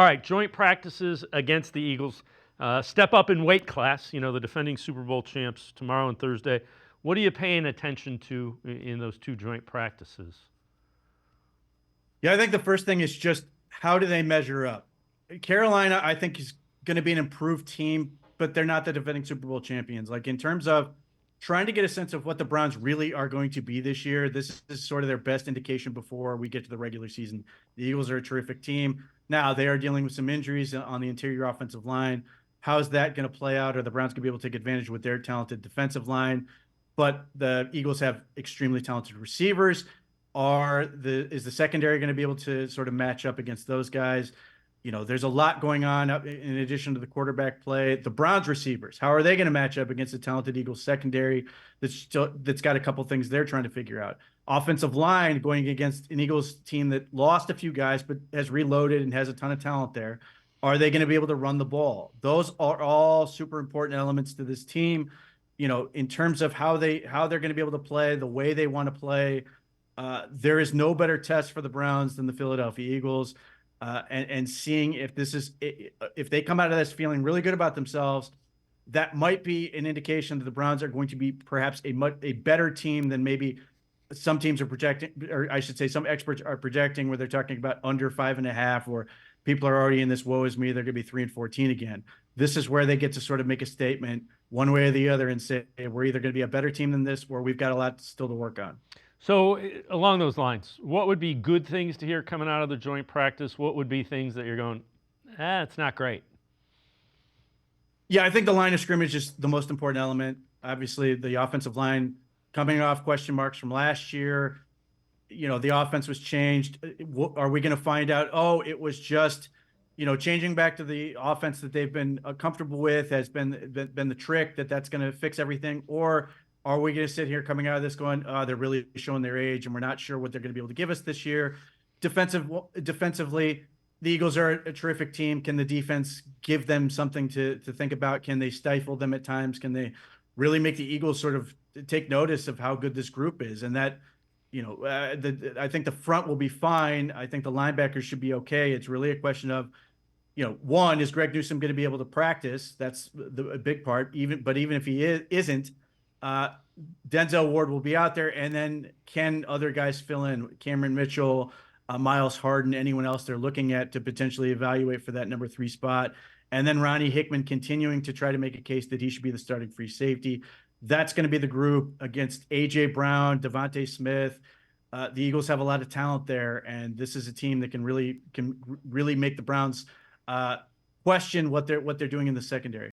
All right, joint practices against the Eagles. Step up in weight class. You know, the defending Super Bowl champs tomorrow and Thursday. What are you paying attention to in those two joint practices? Yeah, I think the first thing is just how do they measure up? Carolina, I think, is going to be an improved team, but they're not the defending Super Bowl champions. Like in terms of trying to get a sense of what the Browns really are going to be this year, this is sort of their best indication before we get to the regular season. The Eagles are a terrific team. Now they are dealing with some injuries on the interior offensive line. How is that going to play out? Are the Browns going to be able to take advantage with their talented defensive line? But the Eagles have extremely talented receivers. Is the secondary going to be able to sort of match up against those guys? You know, there's a lot going on in addition to the quarterback play. The Browns receivers, how are they going to match up against the talented Eagles secondary that's got a couple things they're trying to figure out? Offensive line going against an Eagles team that lost a few guys but has reloaded and has a ton of talent there. Are they going to be able to run the ball? Those are all super important elements to this team. You know, in terms of how they're going to be able to play, the way they want to play. There is no better test for the Browns than the Philadelphia Eagles, and seeing if they come out of this feeling really good about themselves, that might be an indication that the Browns are going to be perhaps a better team than maybe some teams are projecting, or I should say, some experts are projecting, where they're talking about under 5.5, or people are already in this woe is me, they're going to be 3-14 again. This is where they get to sort of make a statement one way or the other and say, hey, we're either going to be a better team than this, or we've got a lot still to work on. So, along those lines, what would be good things to hear coming out of the joint practice? What would be things that you're going, it's not great? Yeah, I think the line of scrimmage is the most important element. Obviously, the offensive line coming off question marks from last year. You know, the offense was changed. Are we going to find out, oh, it was just, changing back to the offense that they've been comfortable with has been the trick, that's going to fix everything? Or are we going to sit here coming out of this going, they're really showing their age and we're not sure what they're going to be able to give us this year? Defensively, the Eagles are a terrific team. Can the defense give them something to think about? Can they stifle them at times? Can they really make the Eagles sort of take notice of how good this group is? And that, I think the front will be fine. I think the linebackers should be okay. It's really a question of, one, is Greg Newsome going to be able to practice? That's a big part. Even if he isn't, Denzel Ward will be out there, and then can other guys fill in? Cameron Mitchell, Miles Harden, anyone else they're looking at to potentially evaluate for that number 3 spot. And then Ronnie Hickman continuing to try to make a case that he should be the starting free safety. That's going to be the group against A.J. Brown, Devontae Smith. The Eagles have a lot of talent there, and this is a team that can really make the Browns question what they're doing in the secondary.